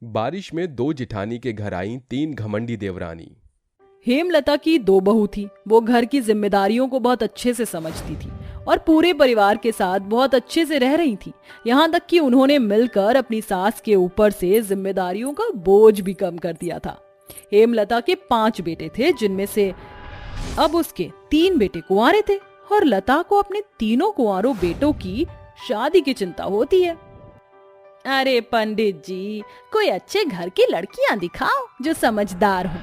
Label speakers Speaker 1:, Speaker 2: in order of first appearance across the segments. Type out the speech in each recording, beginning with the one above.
Speaker 1: बारिश में दो जिठानी के घर आईं तीन घमंडी देवरानी।
Speaker 2: हेमलता की दो बहू थी। वो घर की जिम्मेदारियों को बहुत अच्छे से समझती थी और पूरे परिवार के साथ बहुत अच्छे से रह रही थी। यहाँ तक कि उन्होंने मिलकर अपनी सास के ऊपर से जिम्मेदारियों का बोझ भी कम कर दिया था। हेमलता के 5 बेटे थे, जिनमें से अब उसके 3 बेटे कुंवारे थे और लता को अपने तीनों कुंवारों बेटों की शादी की चिंता होती है। अरे पंडित जी, कोई अच्छे घर की लड़कियां दिखाओ जो समझदार हो।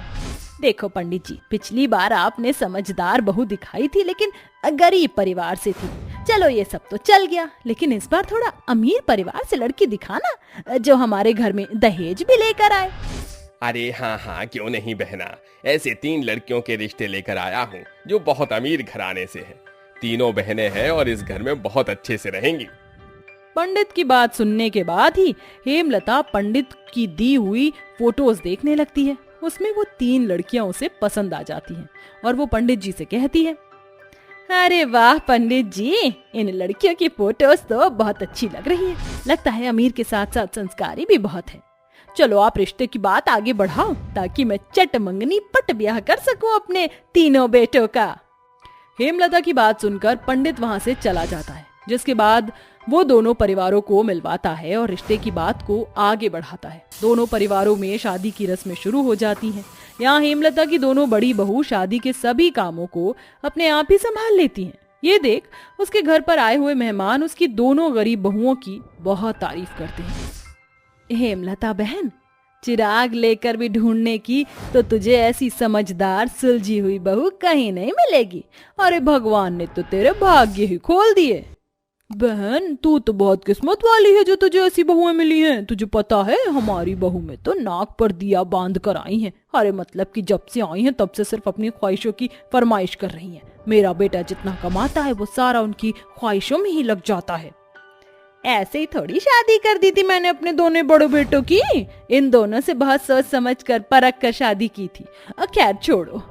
Speaker 2: देखो पंडित जी, पिछली बार आपने समझदार बहू दिखाई थी, लेकिन गरीब परिवार से थी। चलो ये सब तो चल गया, लेकिन इस बार थोड़ा अमीर परिवार से लड़की दिखाना जो हमारे घर में दहेज भी लेकर आए।
Speaker 1: अरे हाँ हाँ, क्यों नहीं बहना, ऐसे 3 लड़कियों के रिश्ते लेकर आया हूँ जो बहुत अमीर घराने से हैं। तीनों बहनें हैं और इस घर में बहुत अच्छे से रहेंगी।
Speaker 2: पंडित की बात सुनने के बाद ही हेमलता पंडित की दी हुई फोटोज देखने लगती है। उसमें वो 3 लड़कियां उसे पसंद आ जाती हैं और वो पंडित जी से कहती है, अरे वाह पंडित जी, इन लड़कियों की फोटोज तो बहुत अच्छी लग रही है। लगता है अमीर के साथ साथ संस्कारी भी बहुत है। चलो आप रिश्ते की बात आगे बढ़ाओ ताकि मैं चट मंगनी पट ब्याह कर सकूं अपने तीनों बेटों का। हेमलता की बात सुनकर पंडित वहां से चला जाता है, जिसके बाद वो दोनों परिवारों को मिलवाता है और रिश्ते की बात को आगे बढ़ाता है। दोनों परिवारों में शादी की रस्में शुरू हो जाती हैं। यहाँ हेमलता की दोनों बड़ी बहू शादी के सभी कामों को अपने आप ही संभाल लेती हैं। ये देख उसके घर पर आए हुए मेहमान उसकी दोनों गरीब बहुओं की बहुत तारीफ करते हैं। हेमलता बहन, चिराग लेकर भी ढूंढने की तो तुझे ऐसी समझदार सुलझी हुई बहू कहीं नहीं मिलेगी। अरे भगवान ने तो तेरे भाग्य ही खोल दिए। बहन, तू तो बहुत किस्मत वाली है जो तुझे ऐसी बहुएं मिली हैं। तुझे पता है हमारी बहू में तो नाक पर दिया बांध कर आई हैं। अरे मतलब कि जब से आई हैं तब से सिर्फ अपनी ख्वाहिशों की फरमाइश कर रही हैं। मेरा बेटा जितना कमाता है वो सारा उनकी ख्वाहिशों में ही लग जाता है। ऐसे ही थोड़ी शादी कर दी थी मैंने अपने दोनों बड़े बेटों की। इन दोनों से बहुत सोच समझ कर परख कर शादी की थी। खैर छोड़ो,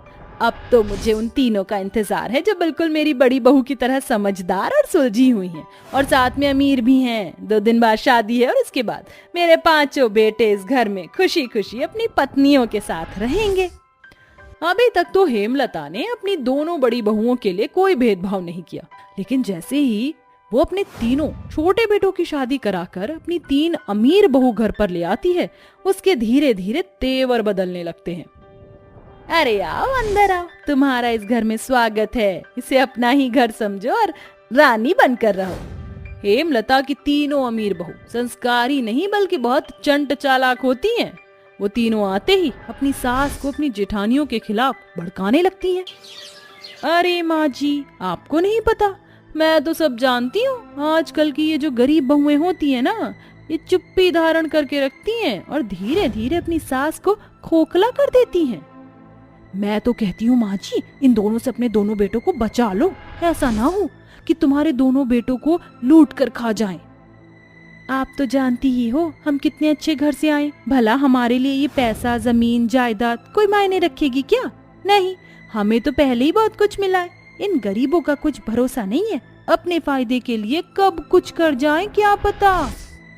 Speaker 2: अब तो मुझे उन तीनों का इंतजार है जो बिल्कुल मेरी बड़ी बहू की तरह समझदार और सुलझी हुई हैं और साथ में अमीर भी हैं। 2 दिन बाद शादी है और उसके बाद मेरे 5 बेटे इस घर में खुशी खुशी अपनी पत्नियों के साथ रहेंगे। अभी तक तो हेमलता ने अपनी दोनों बड़ी बहुओं के लिए कोई भेदभाव नहीं किया, लेकिन जैसे ही वो अपने तीनों छोटे बेटों की शादी कराकर अपनी 3 अमीर बहू घर पर ले आती है, उसके धीरे धीरे तेवर बदलने लगते हैं। अरे आओ अंदर आओ, तुम्हारा इस घर में स्वागत है। इसे अपना ही घर समझो और रानी बनकर रहो। हेमलता की तीनों अमीर बहू संस्कारी नहीं बल्कि बहुत चंट चालाक होती हैं। वो तीनों आते ही अपनी सास को अपनी जेठानियों के खिलाफ भड़काने लगती हैं। अरे माँ जी, आपको नहीं पता, मैं तो सब जानती हूँ। आजकल की ये जो गरीब बहुएं होती है ना, ये चुप्पी धारण करके रखती हैं और धीरे धीरे अपनी सास को खोखला कर देती हैं। मैं तो कहती हूँ माँ जी, इन दोनों से अपने दोनों बेटों को बचा लो। ऐसा ना हो कि तुम्हारे दोनों बेटों को लूट कर खा जाएं। आप तो जानती ही हो हम कितने अच्छे घर से आए। भला हमारे लिए ये पैसा, जमीन, जायदाद कोई मायने रखेगी क्या? नहीं, हमें तो पहले ही बहुत कुछ मिला है। इन गरीबों का कुछ भरोसा नहीं है, अपने फायदे के लिए कब कुछ कर जाएं क्या पता।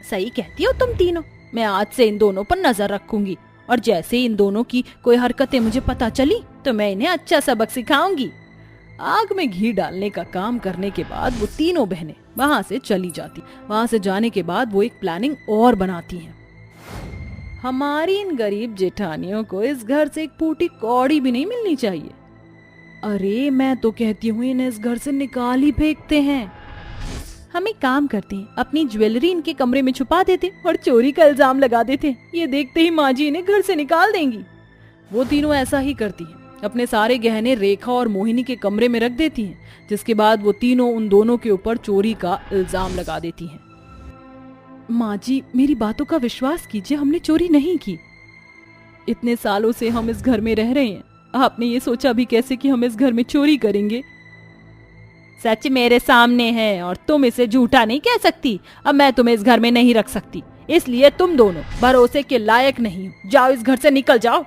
Speaker 2: सही कहती हो तुम तीनों। मैं आज से इन दोनों पर नजर रखूंगी और जैसे इन दोनों की कोई हरकतें मुझे पता चली तो मैं इन्हें अच्छा सबक सिखाऊंगी। आग में घी डालने का काम करने के बाद वो तीनों बहनें वहां से चली जाती। वहां से जाने के बाद वो एक प्लानिंग और बनाती हैं। हमारी इन गरीब जेठानियों को इस घर से एक फूटी कौड़ी भी नहीं मिलनी चाहिए। अरे मैं तो कहती हूँ इन्हें इस घर से निकाल ही फेंकते हैं। हम एक काम करते हैं, अपनी ज्वेलरी इनके कमरे में छुपा देते और चोरी का इल्जाम लगा देते। ये देखते ही माँ जी इन्हें घर से निकाल देंगी। वो तीनों ऐसा ही करती हैं। अपने सारे गहने रेखा और मोहिनी के कमरे में रख देती हैं, जिसके बाद वो तीनों उन दोनों के ऊपर चोरी का इल्जाम लगा देती हैं। माँ जी, मेरी बातों का विश्वास कीजिए, हमने चोरी नहीं की। इतने सालों से हम इस घर में रह रहे हैं, आपने ये सोचा भी कैसे कि हम इस घर में चोरी करेंगे? सच मेरे सामने है और तुम इसे झूठा नहीं कह सकती। अब मैं तुम्हें इस घर में नहीं रख सकती, इसलिए तुम दोनों भरोसे के लायक नहीं हो। जाओ, इस घर से निकल जाओ।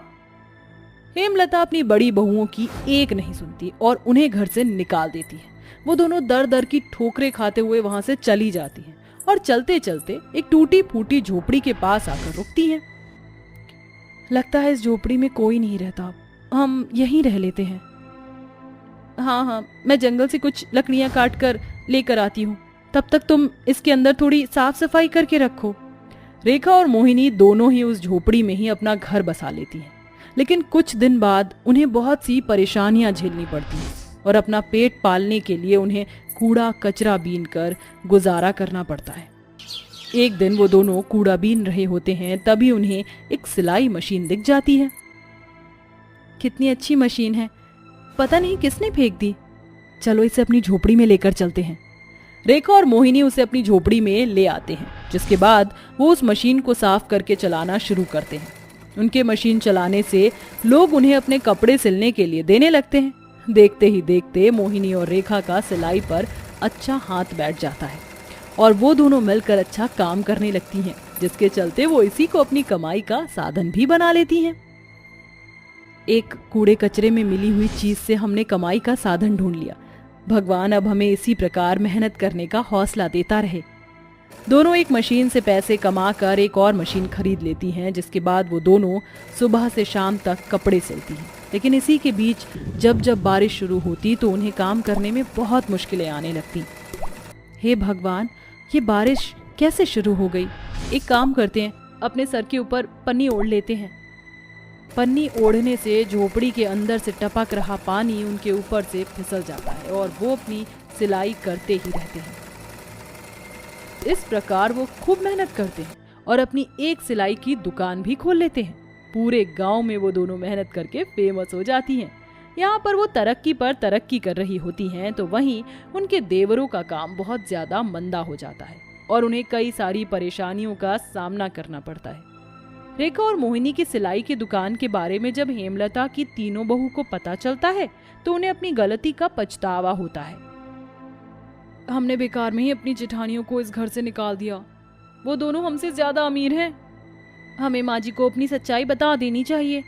Speaker 2: हेमलता अपनी बड़ी बहुओं की एक नहीं सुनती और उन्हें घर से निकाल देती है। वो दोनों दर दर की ठोकरें खाते हुए वहां से चली जाती हैं और चलते चलते एक टूटी फूटी झोपड़ी के पास आकर रुकती हैं। लगता है इस झोपड़ी में कोई नहीं रहता, हम यहीं रह लेते हैं। हाँ हाँ, मैं जंगल से कुछ लकड़ियां काट कर लेकर आती हूँ, तब तक तुम इसके अंदर थोड़ी साफ सफाई करके रखो। रेखा और मोहिनी दोनों ही उस झोपड़ी में ही अपना घर बसा लेती हैं। लेकिन कुछ दिन बाद उन्हें बहुत सी परेशानियां झेलनी पड़ती हैं और अपना पेट पालने के लिए उन्हें कूड़ा कचरा बीन कर गुजारा करना पड़ता है। एक दिन वो दोनों कूड़ा बीन रहे होते हैं, तभी उन्हें एक सिलाई मशीन दिख जाती है। कितनी अच्छी मशीन है, पता नहीं किसने फेंक दी, चलो इसे अपनी झोपड़ी में लेकर चलते हैं। रेखा और मोहिनी उसे अपनी झोपड़ी में ले आते हैं, जिसके बाद वो उस मशीन को साफ करके चलाना शुरू करते हैं। उनके मशीन चलाने से लोग उन्हें अपने कपड़े सिलने के लिए देने लगते हैं। देखते ही देखते मोहिनी और रेखा का सिलाई पर अच्छा हाथ बैठ जाता है और वो दोनों मिलकर अच्छा काम करने लगती हैं, जिसके चलते वो इसी को अपनी कमाई का साधन भी बना लेती हैं। एक कूड़े कचरे में मिली हुई चीज से हमने कमाई का साधन ढूंढ लिया। भगवान अब हमें इसी प्रकार मेहनत करने का हौसला देता रहे। दोनों एक मशीन से पैसे कमा कर एक और मशीन खरीद लेती हैं, जिसके बाद वो दोनों सुबह से शाम तक कपड़े सिलती हैं। लेकिन इसी के बीच जब जब बारिश शुरू होती तो उन्हें काम करने में बहुत मुश्किलें आने लगती। हे भगवान, ये बारिश कैसे शुरू हो गई? एक काम करते हैं, अपने सर के ऊपर पन्नी ओढ़ लेते हैं। पन्नी ओढ़ने से झोपड़ी के अंदर से टपक रहा पानी उनके ऊपर से फिसल जाता है और वो अपनी सिलाई करते ही रहते हैं। इस प्रकार वो खूब मेहनत करते हैं और अपनी एक सिलाई की दुकान भी खोल लेते हैं। पूरे गांव में वो दोनों मेहनत करके फेमस हो जाती हैं। यहाँ पर वो तरक्की पर तरक्की कर रही होती हैं, तो वहीं उनके देवरों का काम बहुत ज्यादा मंदा हो जाता है और उन्हें कई सारी परेशानियों का सामना करना पड़ता है। रेखा और मोहिनी की सिलाई की दुकान के बारे में जब हेमलता की तीनों बहू को पता चलता है तो उन्हें अपनी गलती का पछतावा होता है। हमने बेकार में ही अपनी जेठानियों को इस घर से निकाल दिया। वो दोनों हमसे ज्यादा अमीर हैं। हमें माँ जी को अपनी सच्चाई बता देनी चाहिए।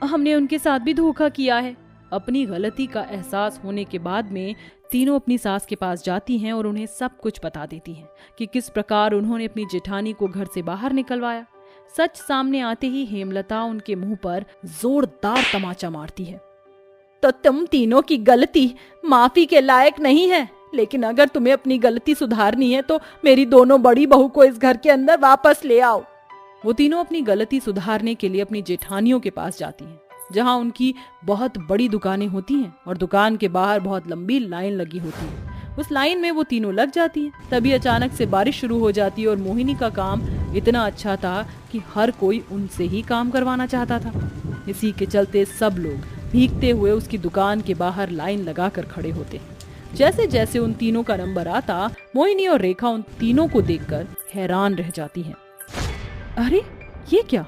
Speaker 2: हमने उनके साथ भी धोखा किया है। अपनी गलती का एहसास होने के बाद में तीनों अपनी सास के पास जाती हैं और उन्हें सब कुछ बता देती हैं कि किस प्रकार उन्होंने अपनी जेठानी को घर से बाहर निकलवाया। सच सामने आते ही हेमलता उनके मुंह पर जोरदार तमाचा मारती है। तो तुम तीनों की गलती माफी के लायक नहीं है, लेकिन अगर तुम्हें अपनी गलती सुधारनी है तो मेरी दोनों बड़ी बहू को इस घर के अंदर वापस ले आओ। वो तीनों अपनी गलती सुधारने के लिए अपनी जेठानियों के पास जाती हैं, जहां उनकी बहुत बड़ी दुकानें होती हैं और दुकान के बाहर बहुत लंबी लाइन लगी होती है। उस लाइन में वो तीनों लग जाती हैं। तभी अचानक से बारिश शुरू हो जाती है और मोहिनी का काम इतना अच्छा था कि हर कोई उनसे ही काम करवाना चाहता था। इसी के चलते सब लोग भीगते हुए उसकी दुकान के बाहर लाइन लगाकर खड़े होते हैं। जैसे जैसे उन तीनों का नंबर आता, मोहिनी और रेखा उन तीनों को देखकर हैरान रह जाती हैं। अरे ये क्या,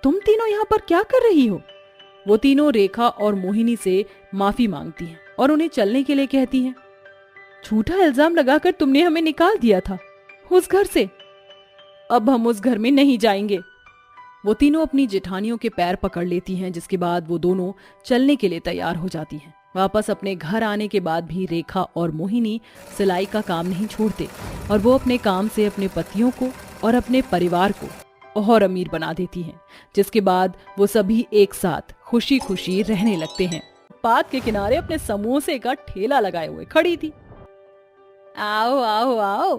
Speaker 2: तुम तीनों यहाँ पर क्या कर रही हो? वो तीनों रेखा और मोहिनी से माफी मांगती हैं और उन्हें चलने के लिए कहती हैं। झूठा इल्जाम लगाकर तुमने हमें निकाल दिया था उस घर से, अब हम उस घर में नहीं जाएंगे। वो तीनों अपनी जेठानियों के पैर पकड़ लेती हैं, जिसके बाद वो दोनों चलने के लिए तैयार हो जाती हैं। वापस अपने घर आने के बाद भी रेखा और मोहिनी सिलाई का काम नहीं छोड़ते और वो अपने काम से अपने पतियों को और अपने परिवार को और अमीर बना देती हैं, जिसके बाद वो सभी एक साथ खुशी खुशी रहने लगते हैं। पार्क के किनारे अपने समोसे का ठेला लगाए हुए खड़ी थी। आओ आओ आओ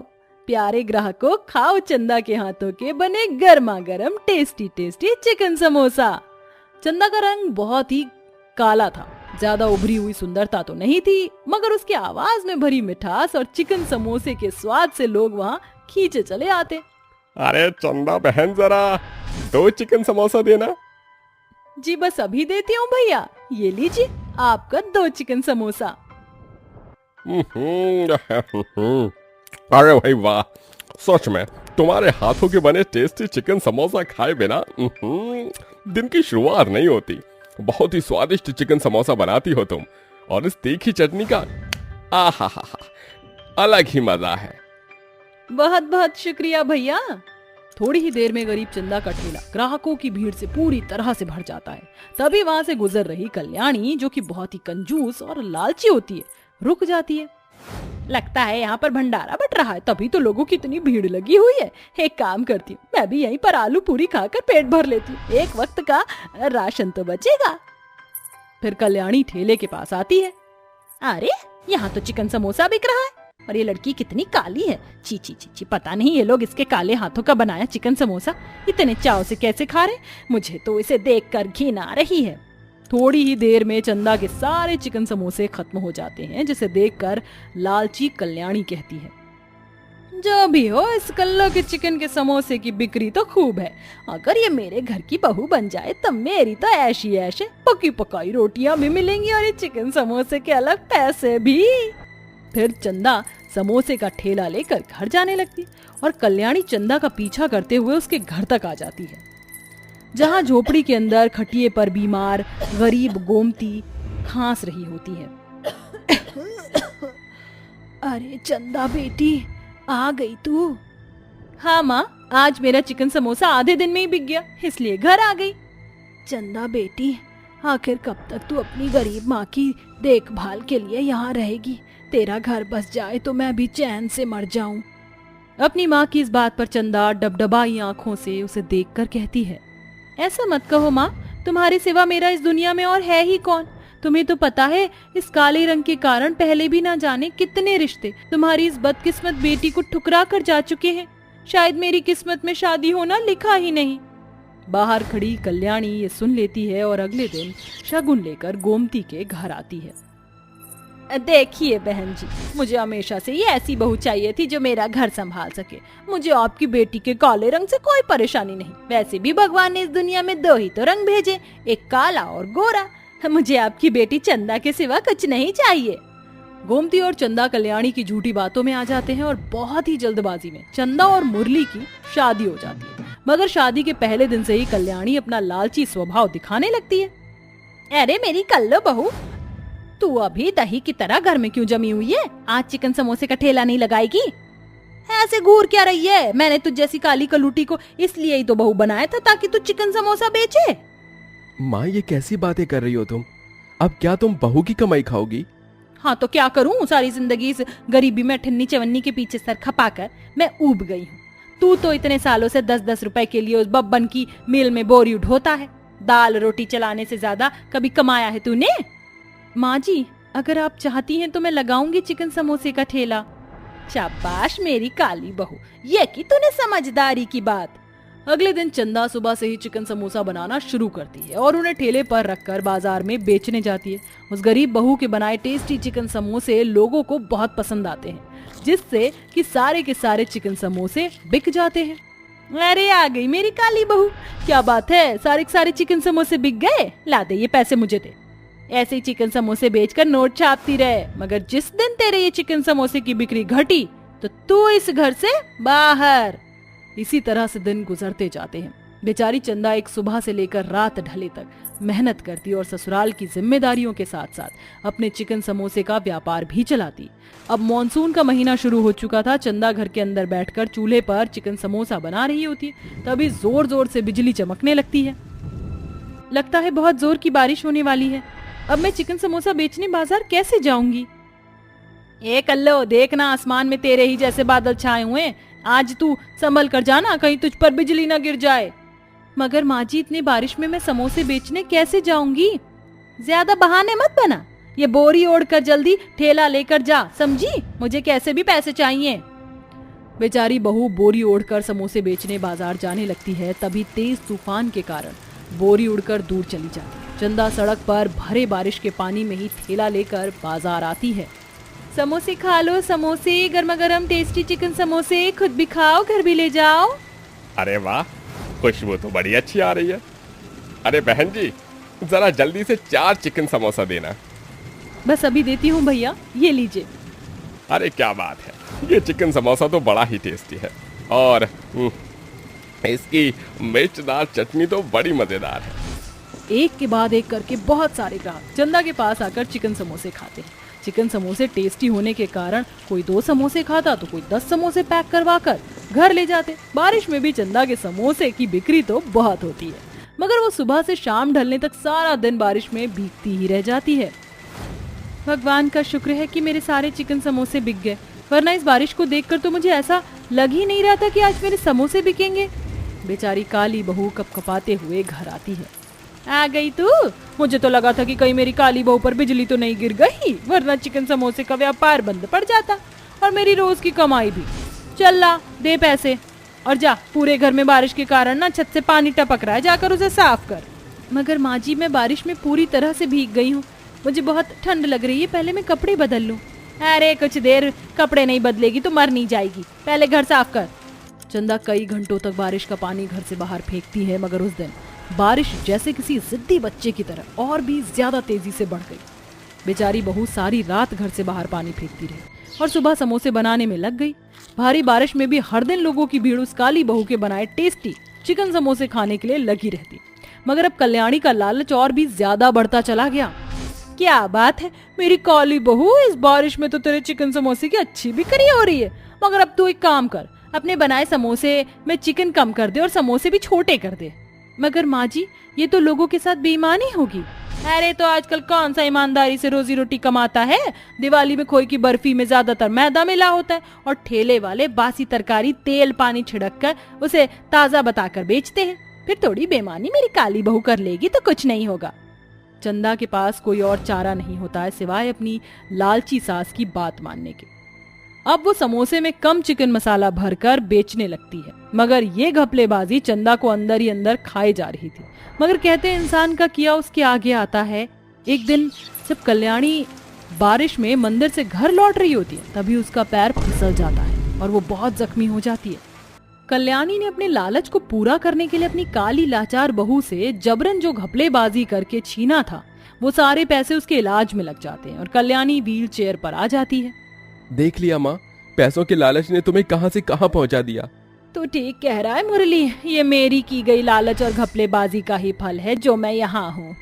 Speaker 2: प्यारे ग्राहकों, खाओ चंदा के हाथों के बने गर्मा गर्म टेस्टी टेस्टी चिकन समोसा। चंदा का रंग बहुत ही काला था, ज्यादा उभरी हुई सुंदरता तो नहीं थी, मगर उसकी आवाज में भरी मिठास और चिकन समोसे के स्वाद से लोग वहाँ खींचे चले आते।
Speaker 1: अरे चंदा बहन, जरा 2 चिकन समोसा देना।
Speaker 2: जी बस अभी देती हूँ भैया, ये लीजिए आपका 2 चिकन समोसा।
Speaker 1: अरे भाई वाह, सच में तुम्हारे हाथों के बने टेस्टी चिकन समोसा खाए बिना दिन की शुरुआत नहीं होती। बहुत ही स्वादिष्ट चिकन समोसा बनाती हो तुम, और इस तीखी चटनी का आहा अलग ही मजा है।
Speaker 2: बहुत बहुत शुक्रिया भैया। थोड़ी ही देर में गरीब चंदा का ठेला ग्राहकों की भीड़ से पूरी तरह से भर जाता है। तभी वहां से गुजर रही कल्याणी, जो कि बहुत ही कंजूस और लालची होती है, रुक जाती है। लगता है यहाँ पर भंडारा बट रहा है, तभी तो लोगों की इतनी भीड़ लगी हुई है। एक काम करती हूँ, मैं भी यहीं पर आलू पूरी खाकर पेट भर लेती हूँ, एक वक्त का राशन तो बचेगा। फिर कल्याणी ठेले के पास आती है। अरे यहाँ तो चिकन समोसा बिक रहा है, और ये लड़की कितनी काली है। ची ची ची ची, पता नहीं ये लोग इसके काले हाथों का बनाया चिकन समोसा इतने चाव से कैसे खा रहे। मुझे तो इसे देखकर घिन आ रही है। थोड़ी ही देर में चंदा के सारे चिकन समोसे खत्म हो जाते हैं, जिसे देखकर लालची कल्याणी कहती है, जो भी हो इस कल्लो के चिकन के समोसे की बिक्री तो खूब है। अगर ये मेरे घर की बहू बन जाए तब मेरी तो ऐशी ऐश है, पकी पकाई रोटियां भी मिलेंगी और ये चिकन समोसे के अलग पैसे भी। फिर चंदा समोसे का ठेला लेकर घर जाने लगती और कल्याणी चंदा का पीछा करते हुए उसके घर तक आ जाती है, जहाँ झोपड़ी के अंदर खटिए पर बीमार गरीब गोमती खांस रही होती है। अरे चंदा बेटी, आ गई तू? हाँ माँ, आज मेरा चिकन समोसा आधे दिन में ही बिक गया, इसलिए घर आ गई। चंदा बेटी, आखिर कब तक तू अपनी गरीब माँ की देखभाल के लिए यहाँ रहेगी? तेरा घर बस जाए तो मैं भी चैन से मर जाऊं। अपनी माँ की इस बात पर चंदा डबडबाई आंखों से उसे देखकर कहती है, ऐसा मत कहो माँ, तुम्हारे सिवा मेरा इस दुनिया में और है ही कौन। तुम्हें तो पता है इस काले रंग के कारण पहले भी ना जाने कितने रिश्ते तुम्हारी इस बदकिस्मत बेटी को ठुकरा कर जा चुके हैं। शायद मेरी किस्मत में शादी होना लिखा ही नहीं। बाहर खड़ी कल्याणी ये सुन लेती है और अगले दिन शगुन लेकर गोमती के घर आती है। देखिए बहन जी, मुझे हमेशा से ये ऐसी बहू चाहिए थी जो मेरा घर संभाल सके। मुझे आपकी बेटी के काले रंग से कोई परेशानी नहीं। वैसे भी भगवान ने इस दुनिया में दो ही तो रंग भेजे, एक काला और गोरा। मुझे आपकी बेटी चंदा के सिवा कुछ नहीं चाहिए। गोमती और चंदा कल्याणी की झूठी बातों में आ जाते हैं और बहुत ही जल्दबाजी में चंदा और मुरली की शादी हो जाती है। मगर शादी के पहले दिन से ही कल्याणी अपना लालची स्वभाव दिखाने लगती है। अरे मेरी कल्लो बहू, तू अभी दही की तरह घर में क्यों जमी हुई है? आज चिकन समोसे का ठेला नहीं लगाएगी? ऐसे घूर क्या रही है? मैंने तुझ जैसी काली कलूटी को इसलिए ही तो बहू बनाया था ताकि तू चिकन समोसा बेचे।
Speaker 1: माँ, ये कैसी बातें कर रही हो तुम? अब क्या तुम बहू की कमाई खाओगी?
Speaker 2: हाँ तो क्या करूँ, सारी जिंदगी इस गरीबी में ठन्नी चवन्नी के पीछे सर खपाकर मैं ऊब गई हूँ। तू तो इतने सालों से 10-10 रुपए के लिए उस बब्बन की मिल में बोरी ढोता है। दाल रोटी चलाने से ज्यादा कभी कमाया है तूने? माँ जी, अगर आप चाहती हैं तो मैं लगाऊंगी चिकन समोसे का ठेला। शाबाश मेरी काली बहू, ये की तूने समझदारी की बात। अगले दिन चंदा सुबह से ही चिकन समोसा बनाना शुरू करती है और उन्हें ठेले पर रखकर बाजार में बेचने जाती है। उस गरीब बहू के बनाए टेस्टी चिकन समोसे लोगों को बहुत पसंद आते हैं, जिससे कि सारे के सारे चिकन समोसे बिक जाते हैं। अरे आ गई मेरी काली बहू, क्या बात है, सारे के सारे चिकन समोसे बिक गए? ला दे ये पैसे मुझे दे। ऐसे ही चिकन समोसे बेचकर नोट छापती रहे, मगर जिस दिन तेरे ये चिकन समोसे की बिक्री घटी तो तू इस घर से बाहर। इसी तरह से दिन गुजरते जाते हैं। बेचारी चंदा एक सुबह से लेकर रात ढले तक मेहनत करती और ससुराल की जिम्मेदारियों के साथ साथ अपने चिकन समोसे का व्यापार भी चलाती। अब मॉनसून का महीना शुरू हो चुका था। चंदा घर के अंदर बैठकर चूल्हे पर चिकन समोसा बना रही होती, तभी जोर जोर से बिजली चमकने लगती है। लगता है बहुत जोर की बारिश होने वाली है। अब मैं चिकन समोसा बेचने बाजार कैसे जाऊंगी? ए कल्लो, देखना आसमान में तेरे ही जैसे बादल छाए हुए हैं। आज तू संभल कर जाना, कहीं तुझ पर बिजली न गिर जाए। मगर माँ जी, इतनी बारिश में मैं समोसे बेचने कैसे जाऊंगी? ज्यादा बहाने मत बना, ये बोरी ओढ़कर जल्दी ठेला लेकर जा, समझी? मुझे कैसे भी पैसे चाहिए। बेचारी बहू बोरी ओढ़कर समोसे बेचने बाजार जाने लगती है। तभी तेज तूफान के कारण बोरी उड़कर दूर चली जाती है। चंदा सड़क पर भरे बारिश के पानी में ही ठेला लेकर बाजार आती है। समोसे खा लो, समोसे, गर्मा गर्म टेस्टी चिकन समोसे, खुद भी खाओ, घर भी ले जाओ।
Speaker 1: अरे वाह, खुशबू तो बड़ी अच्छी आ रही है। अरे बहन जी, जरा जल्दी से 4 चिकन समोसा देना।
Speaker 2: बस अभी देती हूँ भैया, ये लीजिए।
Speaker 1: अरे क्या बात है, ये चिकन समोसा तो बड़ा ही टेस्टी है और इसकी मिर्चदार चटनी तो बड़ी मजेदार है।
Speaker 2: एक के बाद एक करके बहुत सारे ग्राहक चंदा के पास आकर चिकन समोसे खाते हैं। चिकन समोसे टेस्टी होने के कारण कोई 2 समोसे खाता तो कोई 10 समोसे पैक करवा कर घर ले जाते। बारिश में भी चंदा के समोसे की बिक्री तो बहुत होती है, मगर वो सुबह से शाम ढलने तक सारा दिन बारिश में भीगती ही रह जाती है। भगवान का शुक्र है कि मेरे सारे चिकन समोसे बिक गए, वरना इस बारिश को देखकर तो मुझे ऐसा लग ही नहीं रहा था कि आज मेरे समोसे बिकेंगे। बेचारी काली बहू कपकपाते हुए घर आती है। आ गई तू? मुझे तो लगा था कि कहीं मेरी काली बहू पर बिजली तो नहीं गिर गई, वरना चिकन समोसे का व्यापार बंद पड़ जाता और मेरी रोज की कमाई भी। चल ला, दे पैसे और जा, पूरे घर में बारिश के कारण ना छत से पानी टपक रहा है, जाकर उसे साफ कर। मगर माँ जी, मैं बारिश में पूरी तरह से भीग गई हूँ, मुझे बहुत ठंड लग रही है, पहले मैं कपड़े बदल लूं। अरे कुछ देर कपड़े नहीं बदलेगी तो मर नहीं जाएगी, पहले घर साफ कर। चंदा कई घंटों तक बारिश का पानी घर से बाहर फेंकती है, मगर उस दिन बारिश जैसे किसी जिद्दी बच्चे की तरह और भी ज्यादा तेजी से बढ़ गई। बेचारी बहू सारी रात घर से बाहर पानी फेंकती रही और सुबह समोसे बनाने में लग गई। भारी बारिश में भी हर दिन लोगों की भीड़ उस काली बहू के बनाए टेस्टी चिकन समोसे खाने के लिए लगी रहती। मगर अब कल्याणी का लालच और भी ज्यादा बढ़ता चला गया। क्या बात है मेरी काली बहू, इस बारिश में तो तेरे चिकन समोसे की अच्छी बिक्री हो रही है। मगर अब तू एक काम कर, अपने बनाए समोसे में चिकन कम कर दे और समोसे भी छोटे कर दे। मगर माँ जी, ये तो लोगों के साथ बेईमानी होगी। अरे तो आजकल कौन सा ईमानदारी से रोजी रोटी कमाता है? दिवाली में खोए की बर्फी में ज्यादातर मैदा मिला होता है और ठेले वाले बासी तरकारी तेल पानी छिड़क कर उसे ताजा बताकर बेचते हैं। फिर थोड़ी बेईमानी मेरी काली बहू कर लेगी तो कुछ नहीं होगा। चंदा के पास कोई और चारा नहीं होता है सिवाय अपनी लालची सास की बात मानने के। अब वो समोसे में कम चिकन मसाला भरकर बेचने लगती है, मगर ये घपलेबाजी चंदा को अंदर ही अंदर खाए जा रही थी। मगर कहते हैं इंसान का किया उसके आगे आता है। एक दिन जब कल्याणी बारिश में मंदिर से घर लौट रही होती है, तभी उसका पैर फिसल जाता है और वो बहुत जख्मी हो जाती है। कल्याणी ने अपने लालच को पूरा करने के लिए अपनी काली लाचार बहू से जबरन जो घपलेबाजी करके छीना था, वो सारे पैसे उसके इलाज में लग जाते हैं और कल्याणी व्हील चेयर पर आ जाती है।
Speaker 1: देख लिया माँ, पैसों के लालच ने तुम्हें कहां से कहां पहुंचा दिया।
Speaker 2: तो ठीक कह रहा है मुरली, ये मेरी की गई लालच और घपलेबाजी का ही फल है जो मैं यहाँ हूँ।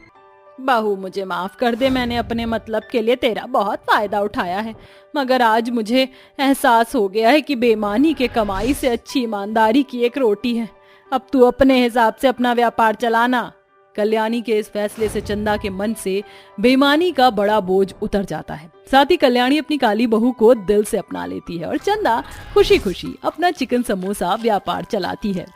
Speaker 2: बहू मुझे माफ कर दे, मैंने अपने मतलब के लिए तेरा बहुत फायदा उठाया है, मगर आज मुझे एहसास हो गया है कि बेईमानी के कमाई से अच्छी ईमानदारी की एक रोटी है। अब तू अपने हिसाब से अपना व्यापार चलाना। कल्याणी के इस फैसले से चंदा के मन से बेईमानी का बड़ा बोझ उतर जाता है। साथ ही कल्याणी अपनी काली बहू को दिल से अपना लेती है और चंदा खुशी खुशी अपना चिकन समोसा व्यापार चलाती है।